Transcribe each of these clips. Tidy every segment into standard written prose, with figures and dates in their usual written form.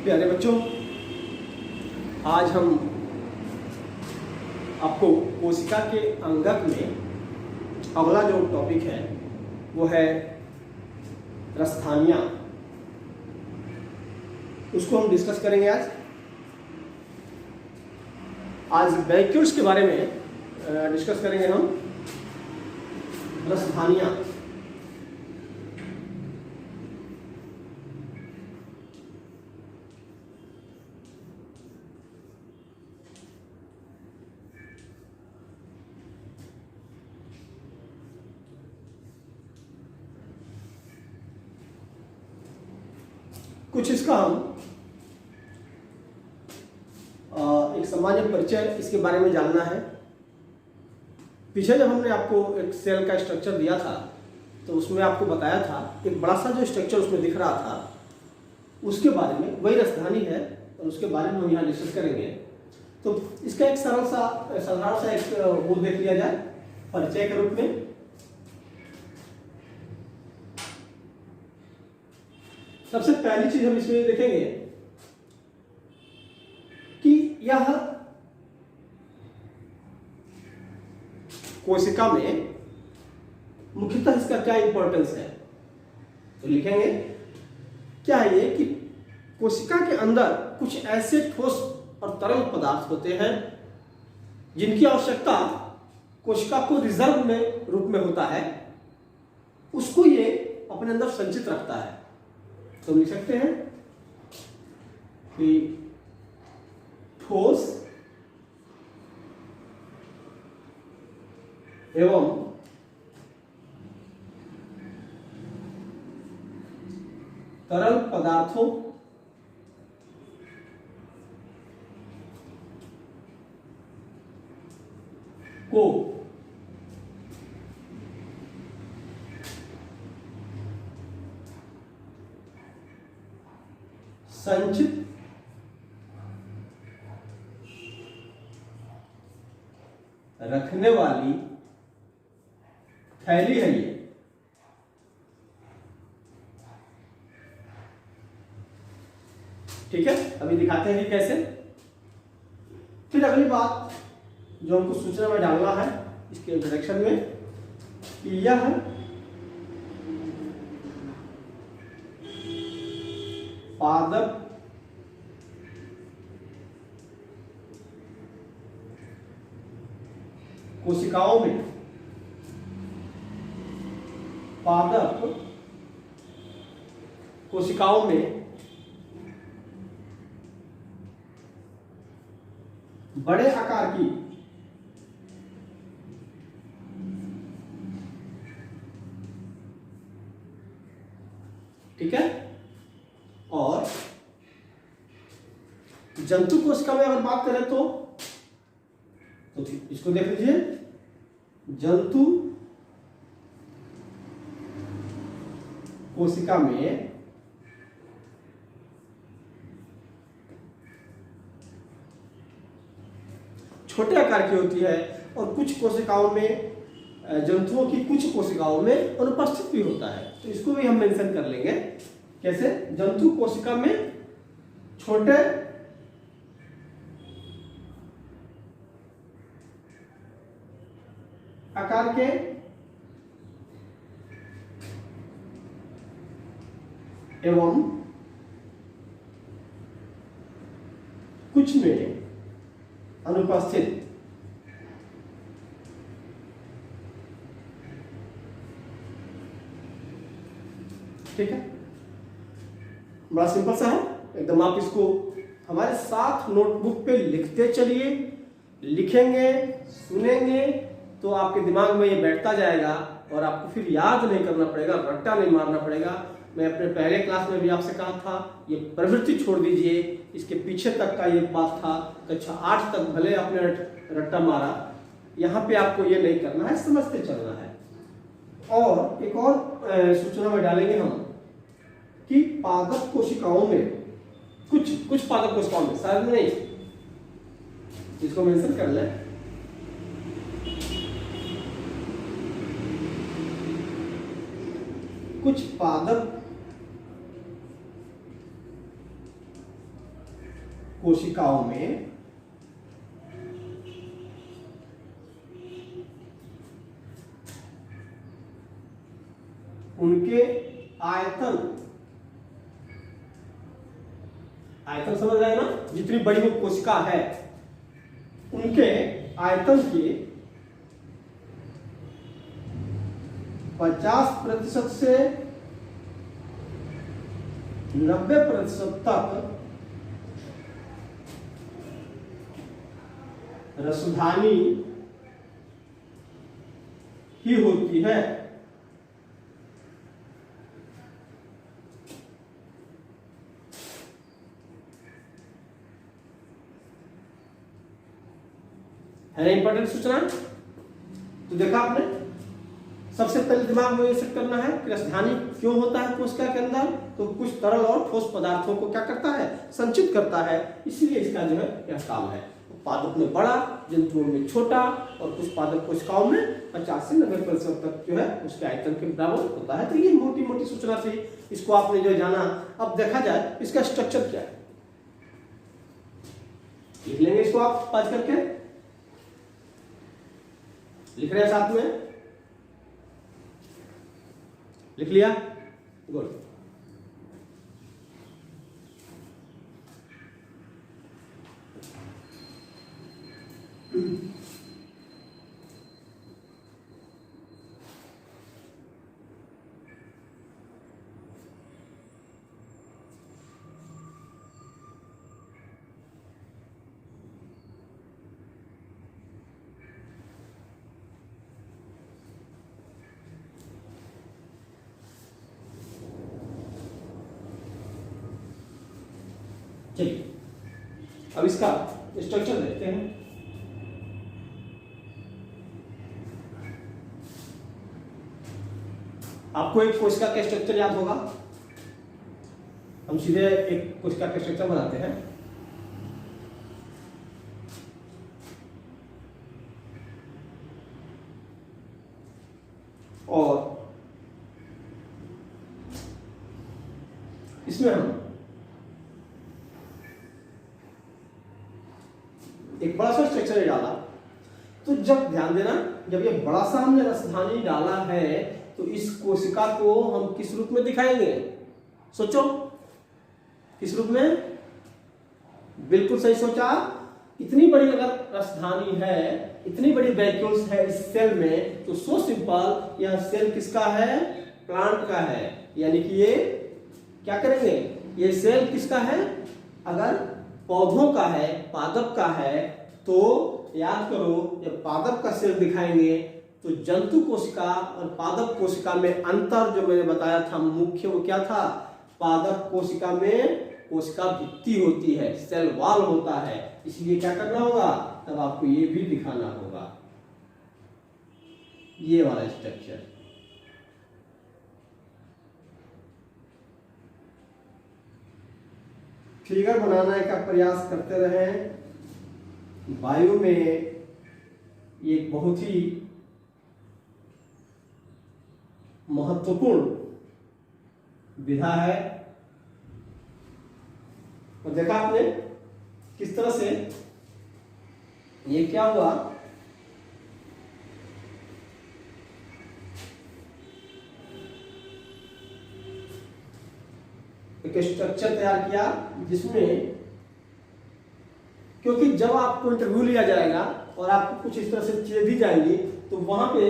प्यारे बच्चों, आज हम आपको कोशिका के अंगक में अगला जो टॉपिक है वो है रसधानियाँ। उसको हम डिस्कस करेंगे आज वैक्यूल्स के बारे में डिस्कस करेंगे हम रसधानियाँ। कुछ इसका हम एक सामान्य परिचय इसके बारे में जानना है। पीछे जब हमने आपको एक सेल का स्ट्रक्चर दिया था तो उसमें आपको बताया था एक बड़ा सा जो स्ट्रक्चर उसमें दिख रहा था उसके बारे में, वही रसधानी है और उसके बारे में हम यहाँ डिस्कस करेंगे। तो इसका एक साधारण सा एक वो देख लिया जाए परिचय के रूप में। सबसे पहली चीज हम इसमें देखेंगे कि यह कोशिका में मुख्यतः इसका क्या इंपॉर्टेंस है। तो लिखेंगे क्या है ये कि कोशिका के अंदर कुछ ऐसे ठोस और तरल पदार्थ होते हैं जिनकी आवश्यकता कोशिका को रिजर्व में रूप में होता है, उसको ये अपने अंदर संचित रखता है। तो लिख सकते हैं कि ठोस एवं तरल पदार्थों को संचित रखने वाली थैली है ये। ठीक है, अभी दिखाते हैं कि कैसे। फिर अगली बात जो हमको सूचना में डालना है इसके इंट्रोडक्शन में कि यह पादप कोशिकाओं में बड़े आकार की ठीक है, और जंतु कोशिका में अगर बात करें तो इसको देख लीजिए, जंतु कोशिका में छोटे आकार की होती है और कुछ कोशिकाओं में, जंतुओं की कुछ कोशिकाओं में अनुपस्थित भी होता है। तो इसको भी हम मेंशन कर लेंगे। कैसे? जंतु कोशिका में छोटे आकार के एवं कुछ में अनुपस्थित ठीक है, बड़ा सिंपल सा है एकदम। आप इसको हमारे साथ नोटबुक पे लिखते चलिए, लिखेंगे, सुनेंगे तो आपके दिमाग में ये बैठता जाएगा और आपको फिर याद नहीं करना पड़ेगा, रट्टा नहीं मारना पड़ेगा। मैं अपने पहले क्लास में भी आपसे कहा था ये प्रवृत्ति छोड़ दीजिए, इसके पीछे तक का ये बात था। कक्षा 8 तक भले आपने रट्टा मारा, यहाँ पे आपको ये नहीं करना है, समझते चलना है। और एक और सूचना में डालेंगे हम कि पादप कोशिकाओं में कुछ पादप कोशिकाओं में, शायद नहीं, इसको मेंशन कर लें। कुछ पादप कोशिकाओं में उनके आयतन समझ रहे हैं ना, जितनी बड़ी वो कोशिका है उनके आयतन के 50% से 90% तक रसधानी ही होती है। है इंपॉर्टेंट सूचना। तो देखा आपने, सबसे पहले दिमाग में ये सेट करना है कि रसधानी क्यों होता है कोशिका के अंदर, तो कुछ तरल और ठोस पदार्थों को क्या करता है, संचित करता है, इसलिए इसका जो है यह काम है। पादप में बड़ा, जंतुओं में छोटा, और कुछ पादप कोशिकाओं में 50 से 90% तक जो है उसके आयतन के बराबर होता है। तो ये मोटी मोटी सूचना थी, इसको आपने जो जाना। अब देखा जाए इसका स्ट्रक्चर क्या है, लिख लेंगे इसको आप पाँच करके, लिख रहे हैं साथ में, लिख लिया, गुड। चलिए अब इसका स्ट्रक्चर देखते हैं। आपको एक कोशिका का स्ट्रक्चर याद होगा, हम सीधे एक कोशिका का स्ट्रक्चर बनाते हैं। और इसमें हम एक बड़ा सा स्ट्रक्चर डाला, तो जब ध्यान देना, जब ये बड़ा सा हमने रसधानी डाला है तो इस कोशिका को हम किस रूप में दिखाएंगे, सोचो किस रूप में। बिल्कुल सही सोचा, इतनी बड़ी अगर रसधानी है, इतनी बड़ी वैक्यूल्स है इस सेल में, तो सो सिंपल यह सेल किसका है, प्लांट का है। यानी कि ये क्या करेंगे, ये सेल किसका है, अगर पौधों का है, पादप का है, तो याद करो जब पादप का सेल दिखाएंगे तो जंतु कोशिका और पादप कोशिका में अंतर जो मैंने बताया था मुख्य, वो क्या था, पादप कोशिका में कोशिका भित्ति होती है, सेल वॉल होता है, इसलिए क्या करना होगा, तब आपको ये भी दिखाना होगा, ये वाला स्ट्रक्चर। फिगर बनाने का प्रयास करते रहें। वायु में ये एक बहुत ही महत्वपूर्ण विधा है, और देखा आपने किस तरह से ये क्या हुआ, एक स्ट्रक्चर तैयार किया जिसमें, क्योंकि जब आपको इंटरव्यू लिया जाएगा और आपको कुछ इस तरह से चीजें दी जाएंगी तो वहां पे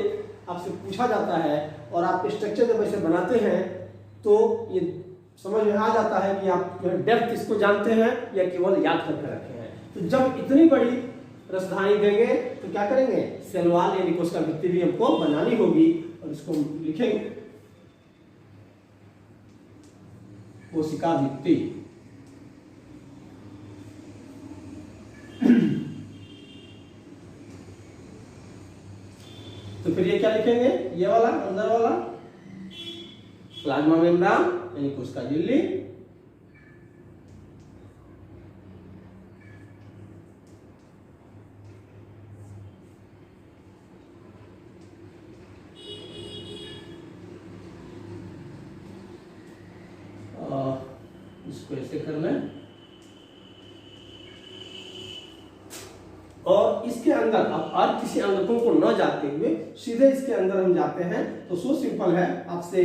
आपसे पूछा जाता है, और आप स्ट्रक्चर जब ऐसे बनाते हैं तो ये समझ में आ जाता है कि आप डेप्थ इसको जानते हैं या केवल याद करके रखे हैं। तो जब इतनी बड़ी रसधानी देंगे तो क्या करेंगे, सेल वॉल यानी कोशिका भित्ति भी हमको बनानी होगी, और इसको लिखेंगे कोशिका भित्ति। तो फिर ये क्या लिखेंगे, ये वाला अंदर वाला प्लाज्मा मेम्ब्रेन यानी कोशिका झिल्ली, इसको ऐसे कर लें, और इसके अंदर अब और किसी अंगकों को न जाते हुए सीधे इसके अंदर हम जाते हैं। तो सो सिंपल है, आपसे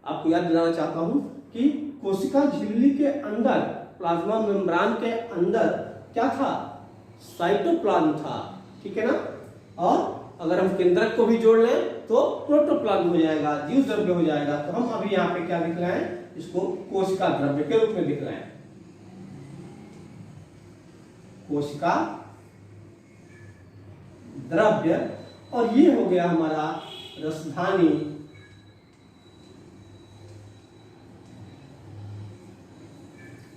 आपको याद दिलाना चाहता हूं कि कोशिका झिल्ली के अंदर, प्लाज्मा मेम्ब्रेन के अंदर क्या था, साइटोप्लाज्म था, ठीक है ना। और अगर हम केंद्रक को भी जोड़ लें तो प्रोटोप्लाज्म हो जाएगा, जीव द्रव्य हो जाएगा। तो हम अभी यहाँ पे क्या लिख रहे हैं, इसको कोशिका द्रव्य के रूप में लिख रहे हैं, कोशिका द्रव्य। और ये हो गया हमारा रसधानी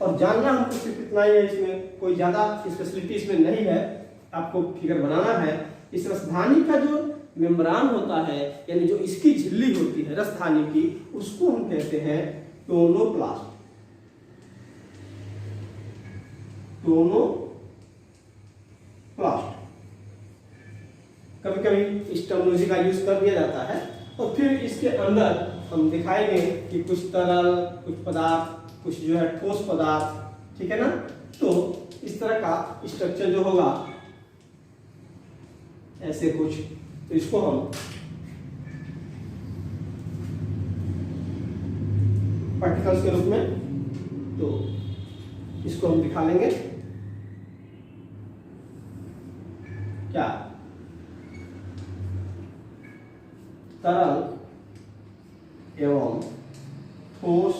और जानना हमको सिर्फ इतना ही है, इसमें कोई ज्यादा स्पेशलिटी इसमें नहीं है, आपको फिगर बनाना है। इस रसधानी का जो मेम्ब्रेन होता है, यानी जो इसकी झिल्ली होती है रसधानी की, उसको हम कहते हैं टोनोप्लास्ट। टोनोप्लास्ट कभी कभी इस टर्मिनोलॉजी का यूज कर दिया जाता है। और फिर इसके अंदर हम दिखाएंगे कि कुछ तरल, कुछ पदार्थ, कुछ जो है ठोस पदार्थ, ठीक है ना। तो इस तरह का स्ट्रक्चर जो होगा ऐसे कुछ, तो इसको हम पार्टिकल्स के रूप में, तो इसको हम दिखा लेंगे क्या, तरल एवं ठोस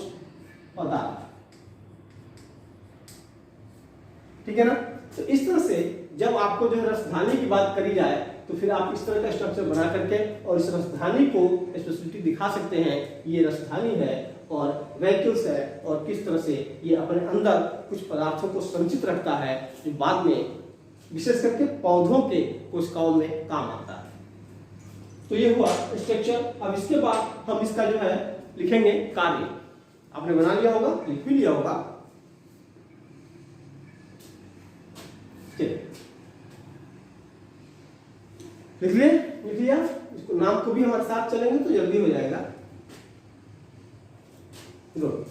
पदार्थ, ठीक है ना। तो इस तरह से जब आपको जो है रसधानी की बात करी जाए तो फिर आप इस तरह का स्ट्रक्चर बना करके और इस रसधानी को स्पेशलिटी दिखा सकते हैं, ये रसधानी है और वैक्यूल्स है, और किस तरह से ये अपने अंदर कुछ पदार्थों को संचित रखता है जो बाद में विशेष करके पौधों के कोशिकाओं में काम आता है। तो ये हुआ स्ट्रक्चर। अब इसके बाद हम इसका जो है लिखेंगे कार्य। आपने बना लिया होगा, लिख भी लिया होगा, लिख लिया। इसको नाम को भी हमारे साथ चलेंगे तो जल्दी हो जाएगा। गुड।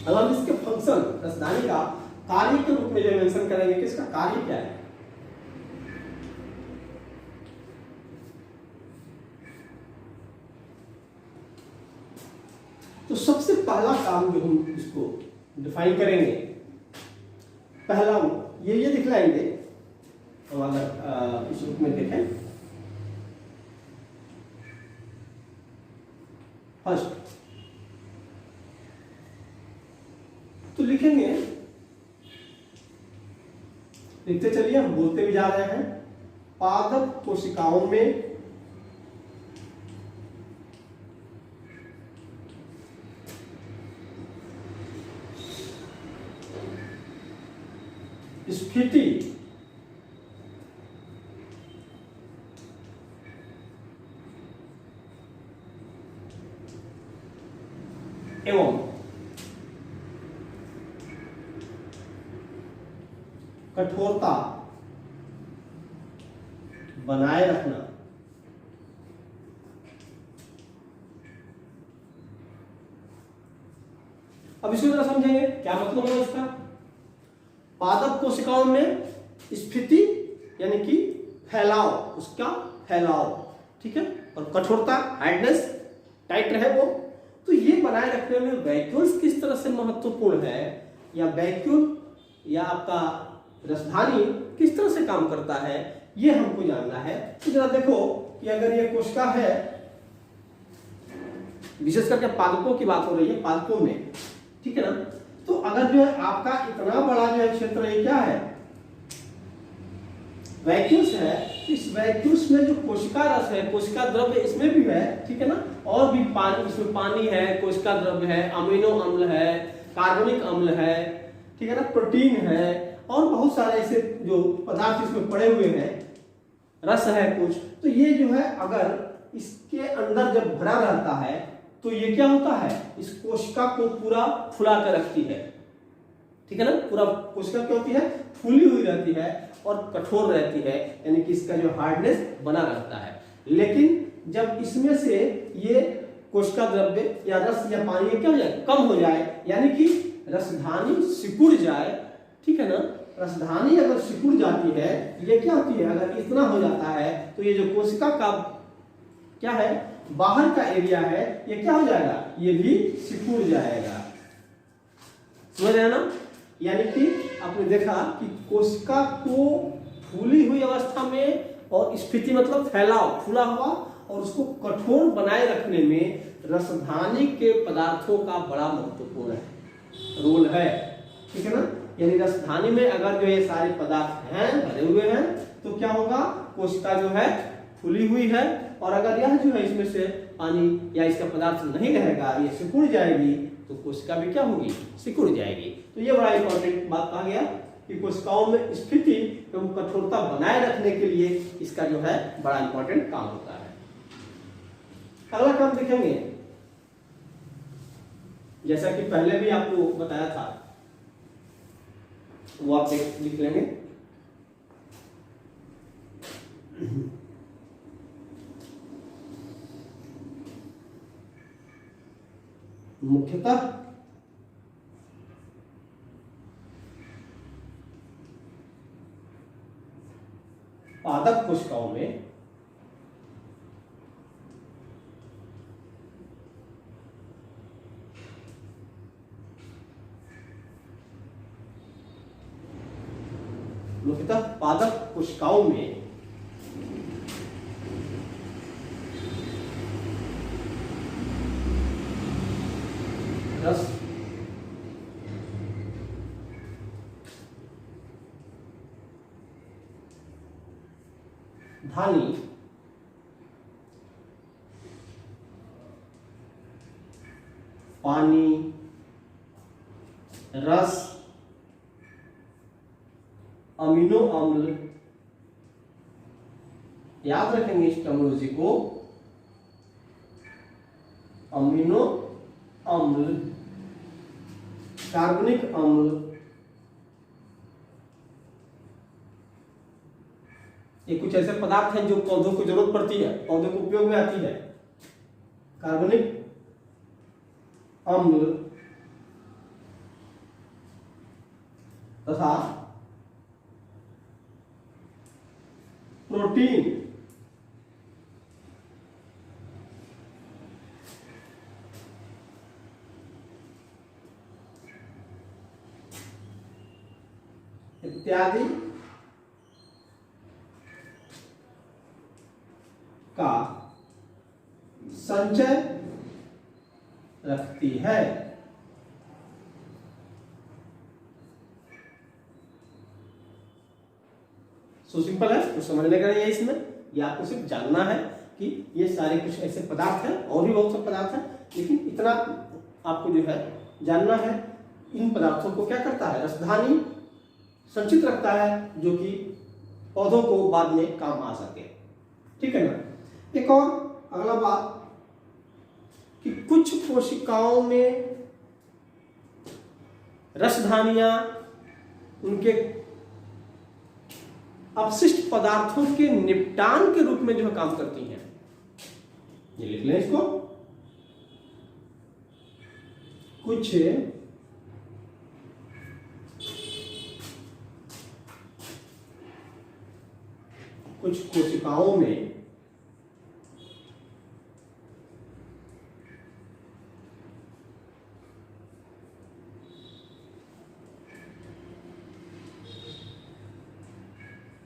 अब हम इसके फंक्शन, रसधानी का कार्य के रूप में जो मेंशन करेंगे कि इसका कार्य क्या है। तो सबसे पहला काम जो हम इसको डिफाइन करेंगे, पहला ये दिखलाएंगे हम, अगर इस रूप में देखें, फर्स्ट तो लिखेंगे, लिखते चलिए, हम बोलते भी जा रहे हैं, पादप कोशिकाओं में स्थिति एवं कठोरता बनाए रखना। अब इसको जरा समझेंगे क्या मतलब है इसका। पादप कोशिकाओं में स्फीति यानी कि फैलाव, उसका फैलाव, ठीक है, और कठोरता, हार्डनेस, टाइट रहे वो। तो ये बनाए रखने में वैक्यूल्स किस तरह से महत्वपूर्ण है, या वैक्यूल या आपका रसधानी किस तरह से काम करता है, ये हमको जानना है। तो जरा देखो कि अगर ये कोशिका है, विशेष करके पादपों की बात हो रही है, पादपों में, ठीक है ना। तो अगर जो है आपका इतना बड़ा जो है क्षेत्र, ये क्या है, वैक्यूल्स है, इस वैक्यूल्स में जो कोशिका रस है, कोशिका द्रव्य इसमें भी है, ठीक है ना, और भी पानी, इसमें पानी है, कोशिका द्रव्य है, अमीनो अम्ल है, कार्बनिक अम्ल है, ठीक है ना, प्रोटीन है, और बहुत सारे ऐसे जो पदार्थ इसमें पड़े हुए हैं, रस है कुछ। तो ये जो है अगर इसके अंदर जब भरा रहता है तो ये क्या होता है, इस कोशिका को पूरा फुला कर रखती है, ठीक है ना। पूरा कोशिका क्या होती है, फूली हुई रहती है और कठोर रहती है, यानी कि इसका जो हार्डनेस बना रहता है। लेकिन जब इसमें से ये कोशिका द्रव्य या रस या पानी क्या हो जाए, कम हो जाए, यानी कि रसधानी सिकुड़ जाए, ठीक है ना। रसधानी अगर सिकुड़ जाती है, ये क्या होती है, अगर इतना हो जाता है तो ये जो कोशिका का क्या है, बाहर का एरिया है, ये क्या हो जाएगा, ये भी सिकुड़ जाएगा। समझ रहे हैं ना। यानी कि आपने देखा कि कोशिका को फूली हुई अवस्था में और स्फीति मतलब फैलाव, फूला हुआ, और उसको कठोर बनाए रखने में रसधानी के पदार्थों का बड़ा महत्वपूर्ण रोल है, ठीक है ना। यानी रसधानी में अगर जो ये सारे पदार्थ हैं, भरे हुए हैं, तो क्या होगा, कोशिका जो है फूली हुई है, और अगर यह जो है इसमें से पानी या इसका पदार्थ नहीं रहेगा, ये सिकुड़ जाएगी, तो कोशिका भी क्या होगी, सिकुड़ जाएगी। तो ये बड़ा इंपॉर्टेंट बात कहा गया कि कोशिकाओं में स्थिति एवं कठोरता बनाए रखने के लिए इसका जो है बड़ा इंपॉर्टेंट काम होता है। अगला काम देखेंगे, जैसा कि पहले भी आपको बताया था, वो आप लिख लेंगे। मुख्यतः पादप कोशिकाओं में रस धानी पानी, रस, अमीनो अम्ल, याद रखेंगे इस टर्मिनोलॉजी को, अमीनो अम्ल, कार्बनिक अम्ल, ये कुछ ऐसे पदार्थ हैं जो पौधों को जरूरत पड़ती है, पौधों को उपयोग में आती है। कार्बनिक अम्ल तथा प्रोटीन इत्यादि का संचय रखती है। सो सिंपल है, कुछ समझने का नहीं है इसमें, या आपको सिर्फ जानना है कि ये सारे कुछ ऐसे पदार्थ हैं, और भी बहुत से पदार्थ हैं, लेकिन इतना आपको जो है जानना है। इन पदार्थों को क्या करता है, रसधानी संचित रखता है, जो कि पौधों को बाद में काम आ सके, ठीक है ना। एक और अगला बात कि कुछ कोशिकाओं में रसधानियां उनके अपशिष्ट पदार्थों के निपटान के रूप में जो है काम करती हैं। ये लिख लें इसको, कुछ कोशिकाओं में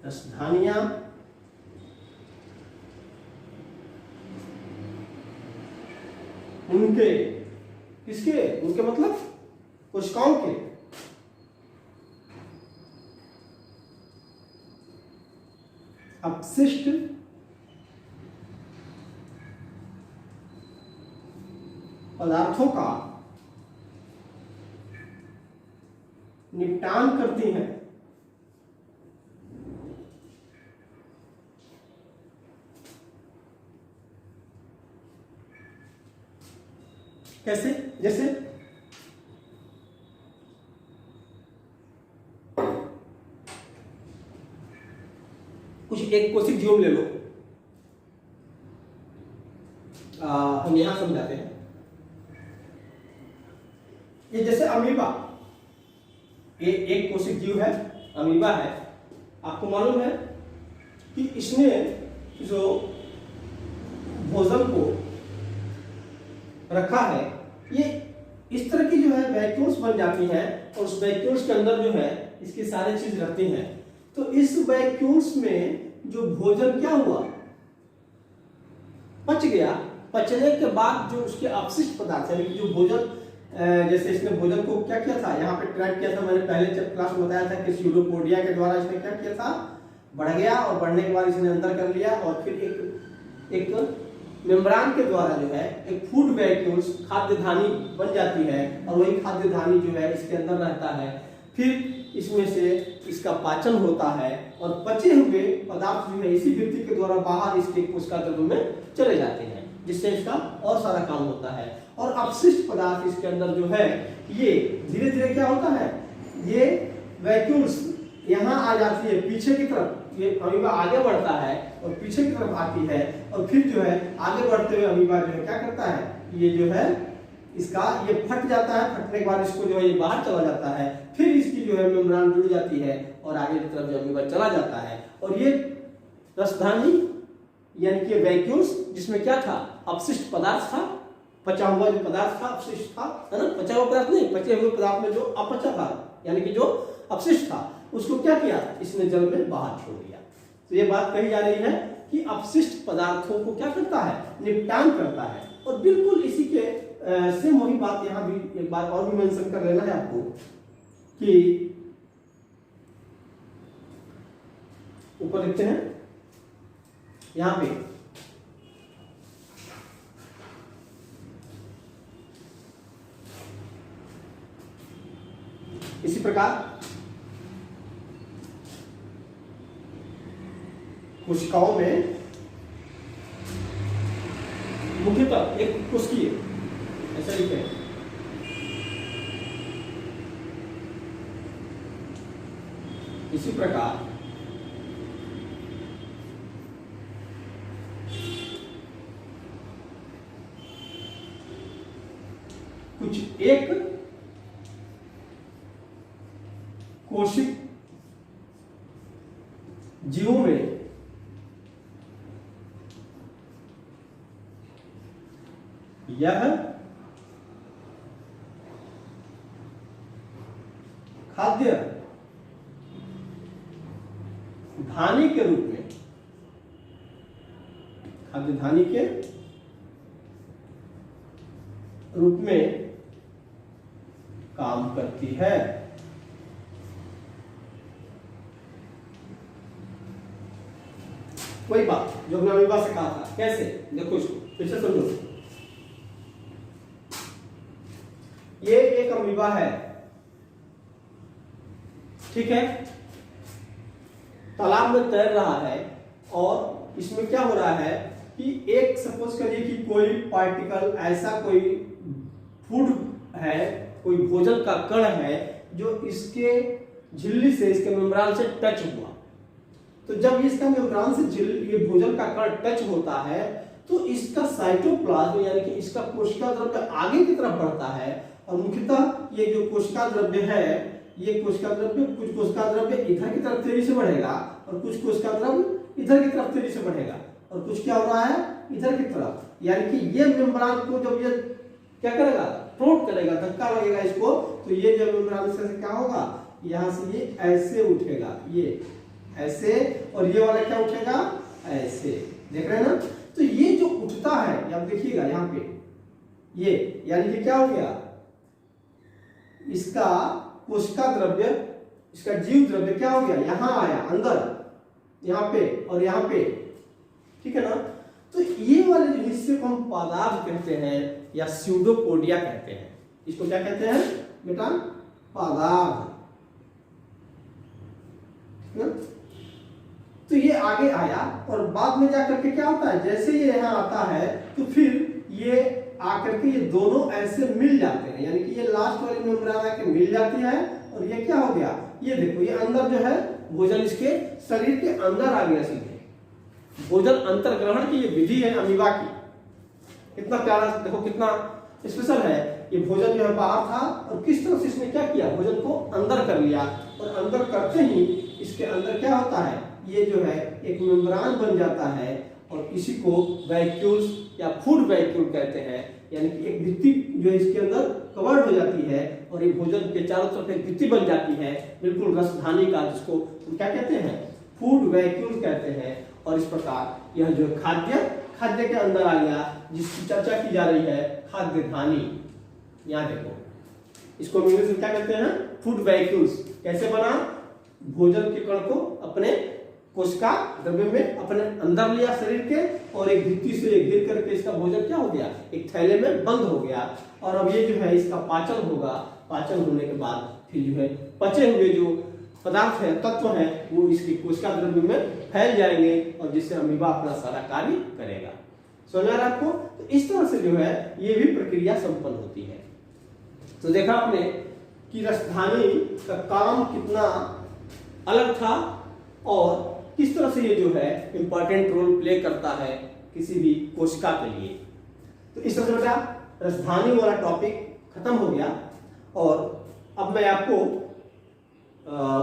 रसधानियां उनके किसके, उनके मतलब कोशिकाओं के अपशिष्ट पदार्थों का निपटान करती हैं। कैसे, जैसे कुछ एक कोशिक जीव ले लो, हम यहां समझाते हैं। ये जैसे अमीबा, ये एक कोशिक जीव है, अमीबा है। आपको मालूम है कि इसने जो भोजन को रखा है, ये इस तरह की जो है वैक्यूल्स बन जाती हैं और उस वैक्यूल्स के अंदर जो है इसकी सारी चीज रहती हैं। तो इस वैक्यूल्स में जो भोजन क्या हुआ, पच गया। पचने के बाद जो उसके अपशिष्ट पदार्थ है, जो भोजन, जैसे इसने भोजन को क्या किया था, यहाँ पे ट्रैप किया था। मैंने पहले जब क्लास में बताया था कि स्यूडोपोडिया के द्वारा इसने क्या किया था, बढ़ गया और बढ़ने के बाद इसने अंदर कर लिया और फिर एक मेम्ब्रान के द्वारा जो है एक फूड वैक्यूल्स, खाद्य धानी बन जाती है और वही खाद्य धानी जो है इसके अंदर रहता है। फिर इसमें से इसका पाचन होता है और पचे हुए पदार्थ जो है इसी व्यक्ति के द्वारा बाहर इसके कोशिका द्रव्य में चले जाते हैं, जिससे इसका और सारा काम होता है। और अपशिष्ट पदार्थ इसके अंदर जो है ये धीरे धीरे क्या होता है, ये वैक्यूल्स यहाँ आ जाती है पीछे की तरफ। ये अमीबा आगे बढ़ता है और पीछे की तरफ आती है और फिर जो है आगे बढ़ते हुए अमीबा जो है क्या करता है, ये जो है इसका ये फट जाता है। फटने के बाद इसको जो है ये बाहर चला जाता है। फिर इसकी जो है मेम्ब्रान जुड़ जाती है और आगे की तरफ जो अमीबा चला जाता है। और ये रसधानी यानी कि वैक्यूल्स, जिसमें क्या था, अपशिष्ट पदार्थ था, पचा हुआ जो पदार्थ था अपशिष्ट था, है ना। पचा हुआ पदार्थ नहीं, पचे हुए पदार्थ में जो अपचा था यानी कि जो अपशिष्ट था उसको क्या किया, इसने जल में बाहर छोड़ दिया। तो ये बात कही जा रही है कि अपशिष्ट पदार्थों को क्या करता है, निपटान करता है। और बिल्कुल इसी के सेम वही बात यहाँ भी एक बार और भी मेंशन कर लेना है आपको कि ऊपर लिखते हैं यहाँ पे, इसी प्रकार कोशिकाओं में मुख्यतः एक कोशिकीय, ऐसा लिखते हैं, इसी प्रकार कुछ एक कोशिक जीवों में यह खाद्य धानी के रूप में, खाद्य धानी के रूप में काम करती है। वही बात जो हमने अमीबा से कहा था। कैसे, देखो इसको फिर से समझो। ये एक अमीबा है, ठीक है, तालाब में तैर रहा है और इसमें क्या हो रहा है कि एक सपोज करिए कि कोई पार्टिकल, ऐसा कोई फूड है, कोई भोजन का कण है जो इसके झिल्ली से, इसके मेम्ब्रान से टच हुआ। तो जब इसका मेम्ब्रान से ये भोजन का कण टच होता है तो इसका साइटोप्लाज्म यानी कि इसका कोशिका द्रव्य आगे की तरफ बढ़ता है। और मुख्यतः ये जो कोशिका द्रव्य है, ये कोशिका द्रव्य, कुछ कोशिका द्रव्य इधर की तरफ तेजी से बढ़ेगा और कुछ कोशिका द्रव्य इधर की तरफ तेजी से बढ़ेगा और कुछ क्या हो रहा है, इधर की तरफ। यानी कि ये मेम्ब्रान को जब ये क्या करेगा, प्रोट करेगा, धक्का लगेगा इसको, तो ये जब मेम्ब्रान से क्या होगा, यहां से ये ऐसे उठेगा, ये ऐसे, और ये वाला क्या उठेगा, ऐसे। देख रहे हैं ना। तो ये जो उठता है, आप देखिएगा यहाँ पे, ये यानी कि क्या हो गया, इसका कोशिका द्रव्य, इसका जीव द्रव्य क्या हो गया, यहां आया अंदर, यहाँ पे और यहाँ पे, ठीक है ना। तो ये वाले जो हिस्से को हम पादार्थ कहते हैं या स्यूडोपोडिया कहते हैं। इसको क्या कहते हैं बेटा, पादार्थ। तो ये आगे आया और बाद में जाकर के क्या होता है, जैसे ये यहाँ आता है तो फिर ये आकर के ये दोनों ऐसे मिल जाते हैं, यानी कि ये लास्ट वाली मेम्ब्रेन आके मिल जाती है और ये क्या हो गया, ये देखो ये अंदर जो है भोजन इसके शरीर के अंदर आ गया सीधे। भोजन अंतर ग्रहण की ये विधि है अमीबा की, कितना प्यारा, देखो कितना स्पेशल है। ये भोजन जो है बाहर था और किस तरह से इसने क्या किया, भोजन को अंदर कर लिया, और अंदर करते ही इसके अंदर क्या होता है, ये जो है एक मेम्ब्रेन बन जाता है और इसी को वैक्यूल्स या फूड वैक्यूल कहते हैं, यानी कि एक भित्ति जो है इसके अंदर कवर्ड हो जाती है और ये भोजन के चारों तरफ एक भित्ति बन जाती है, बिल्कुल रसधानी का, जिसको हम क्या कहते हैं, फूड वैक्यूल कहते हैं। और इस प्रकार यह जो खाद्य के अंदर आ गया, जिसकी चर्चा की जा रही है, खाद्य धानी। यहाँ देखो इसको इंग्लिश में क्या कहते हैं, फूड वैक्यूल्स। कैसे बना, भोजन के कण को अपने कोशिका द्रव्य में अपने अंदर लिया शरीर के, और एक भित्ति से घिर करके इसका भोजन क्या हो गया, एक थैले में बंद हो गया। और अब ये जो है इसका पाचन होगा, पाचन होने के बाद फिर जो है पचे हुए जो पदार्थ है, तत्व है, वो इसकी कोशिका द्रव्य में फैल जाएंगे और जिससे अमीबा अपना सारा कार्य करेगा। समझ आ रहा है आपको? तो इस तरह से जो है ये भी प्रक्रिया संपन्न होती है। तो देखा आपने कि रसधानी का काम कितना अलग था और किस तरह से ये जो है इंपॉर्टेंट रोल प्ले करता है किसी भी कोशिका के लिए। तो इस तरह से बेटा रसधानी वाला टॉपिक खत्म हो गया और अब मैं आपको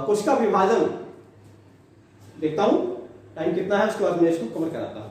कोशिका विभाजन देखता हूं, टाइम कितना है उसके बाद मैं इसको कवर कराता हूं।